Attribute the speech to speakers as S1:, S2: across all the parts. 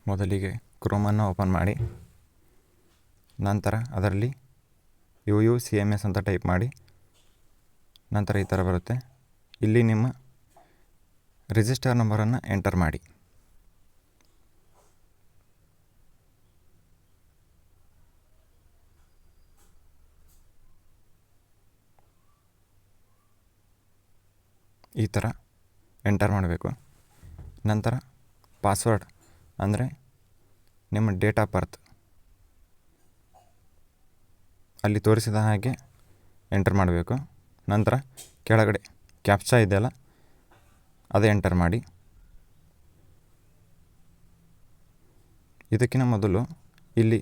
S1: ಮೊದಲಿಗೆ ಕ್ರೋಮನ್ನು ಓಪನ್ ಮಾಡಿ, ನಂತರ ಅದರಲ್ಲಿ UUCMS ಅಂತ ಟೈಪ್ ಮಾಡಿ, ನಂತರ ಈ ಥರ ಬರುತ್ತೆ. ಇಲ್ಲಿ ನಿಮ್ಮ ರಿಜಿಸ್ಟರ್ ನಂಬರನ್ನು ಎಂಟರ್ ಮಾಡಿ. ಈ ಥರ ಎಂಟರ್ ಮಾಡಬೇಕು. ನಂತರ ಪಾಸ್ವರ್ಡ್ ಅಂದರೆ ನಿಮ್ಮ ಡೇಟ್ ಆಫ್ ಬರ್ತ್ ಅಲ್ಲಿ ತೋರಿಸಿದ ಹಾಗೆ ಎಂಟರ್ ಮಾಡಬೇಕು. ನಂತರ ಕೆಳಗಡೆ ಕ್ಯಾಪ್ಚಾ ಇದೆಯಲ್ಲ, ಅದೇ ಎಂಟರ್ ಮಾಡಿ. ಇದಕ್ಕಿಂತ ಮೊದಲು ಇಲ್ಲಿ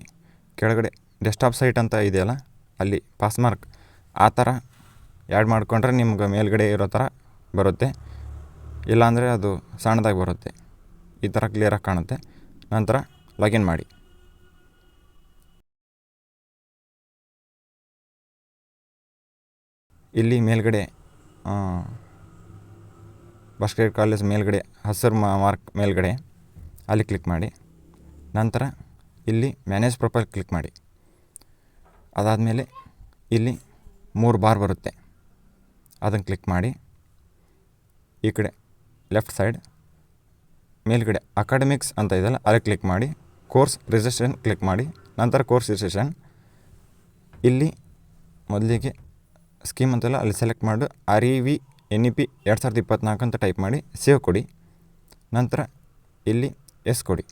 S1: ಕೆಳಗಡೆ ಡೆಸ್ಕ್ಟಾಪ್ ಸೈಟ್ ಅಂತ ಇದೆಯಲ್ಲ, ಅಲ್ಲಿ ಪಾಸ್ಮಾರ್ಕ್ ಆ ಥರ ಆ್ಯಡ್ ಮಾಡಿಕೊಂಡ್ರೆ ನಿಮ್ಗೆ ಮೇಲ್ಗಡೆ ಇರೋ ಥರ ಬರುತ್ತೆ. ಇಲ್ಲಾಂದರೆ ಅದು ಸಣ್ಣದಾಗಿ ಬರುತ್ತೆ. ಈ ಥರ ಕ್ಲಿಯರಾಗಿ ಕಾಣುತ್ತೆ. ನಂತರ ಲಾಗಿನ್ ಮಾಡಿ. ಇಲ್ಲಿ ಮೇಲ್ಗಡೆ ಬಾಸ್ಕೆಟ್ ಕಾಲೇಜ್ ಮೇಲ್ಗಡೆ ಹಸಿರು ಮಾರ್ಕ್ ಮೇಲ್ಗಡೆ ಅಲ್ಲಿ ಕ್ಲಿಕ್ ಮಾಡಿ. ನಂತರ ಇಲ್ಲಿ ಮ್ಯಾನೇಜ್ ಪ್ರೊಫೈಲ್ ಕ್ಲಿಕ್ ಮಾಡಿ. ಅದಾದಮೇಲೆ ಇಲ್ಲಿ 3 ಬಾರ್ ಬರುತ್ತೆ, ಅದನ್ನು ಕ್ಲಿಕ್ ಮಾಡಿ. ಈ ಕಡೆ ಲೆಫ್ಟ್ ಸೈಡ್ ಮೇಲ್ಗಡೆ ಅಕಾಡೆಮಿಕ್ಸ್ ಅಂತ ಇದೆಯಲ್ಲ, ಅಲ್ಲಿ ಕ್ಲಿಕ್ ಮಾಡಿ. ಕೋರ್ಸ್ ರಿಜಿಸ್ಟ್ರೇಷನ್ ಕ್ಲಿಕ್ ಮಾಡಿ. ನಂತರ ಕೋರ್ಸ್ ರಿಜಿಸ್ಟ್ರೇಷನ್ ಇಲ್ಲಿ ಮೊದಲಿಗೆ ಸ್ಕೀಮ್ ಅಂತೆಲ್ಲ ಅಲ್ಲಿ ಸೆಲೆಕ್ಟ್ ಮಾಡಿ REV NEP 2024 ಅಂತ ಟೈಪ್ ಮಾಡಿ ಸೇವ್ ಕೊಡಿ. ನಂತರ ಇಲ್ಲಿ ಎಸ್ ಕೊಡಿ.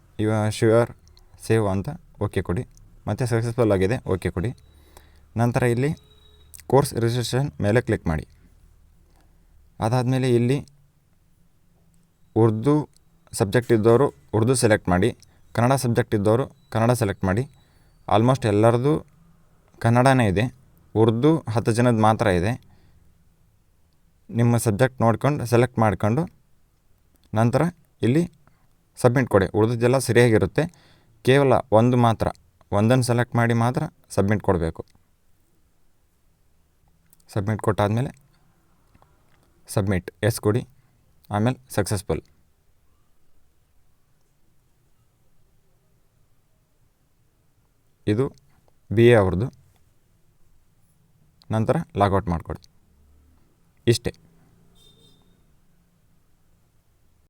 S1: ಶ್ಯೂರ್ ಸೇವ್ ಅಂತ ಓಕೆ ಕೊಡಿ. ಮತ್ತು ಸಕ್ಸಸ್ಫುಲ್ ಆಗಿದೆ ಓಕೆ ಕೊಡಿ. ನಂತರ ಇಲ್ಲಿ ಕೋರ್ಸ್ ರಿಜಿಸ್ಟ್ರೇಷನ್ ಮೇಲೆ ಕ್ಲಿಕ್ ಮಾಡಿ. ಅದಾದಮೇಲೆ ಇಲ್ಲಿ ಉರ್ದು ಸಬ್ಜೆಕ್ಟ್ ಇದ್ದವರು ಉರ್ದು ಸೆಲೆಕ್ಟ್ ಮಾಡಿ, ಕನ್ನಡ ಸಬ್ಜೆಕ್ಟ್ ಇದ್ದವರು ಕನ್ನಡ ಸೆಲೆಕ್ಟ್ ಮಾಡಿ. ಆಲ್ಮೋಸ್ಟ್ ಎಲ್ಲರದು ಕನ್ನಡನೇ ಇದೆ, ಉರ್ದು 10 ಜನದ ಮಾತ್ರ ಇದೆ. ನಿಮ್ಮ ಸಬ್ಜೆಕ್ಟ್ ನೋಡ್ಕೊಂಡು ಸೆಲೆಕ್ಟ್ ಮಾಡ್ಕೊಂಡು ನಂತರ ಇಲ್ಲಿ ಸಬ್ಮಿಟ್ ಕೊಡಿ. ಉಳಿದದ್ದೆಲ್ಲ ಸರಿಯಾಗಿರುತ್ತೆ. ಕೇವಲ ಒಂದನ್ನು ಸೆಲೆಕ್ಟ್ ಮಾಡಿ ಮಾತ್ರ ಸಬ್ಮಿಟ್ ಕೊಡಬೇಕು. ಸಬ್ಮಿಟ್ ಕೊಟ್ಟಾದಮೇಲೆ ಸಬ್ಮಿಟ್ ಎಸ್ ಕೊಡಿ. ಆಮೇಲೆ ಸಕ್ಸಸ್ಫುಲ್. ಇದು BA ಅವ್ರದ್ದು. ನಂತರ ಲಾಗೌಟ್ ಮಾಡಿಕೊಡಿ. ಇಷ್ಟೇ.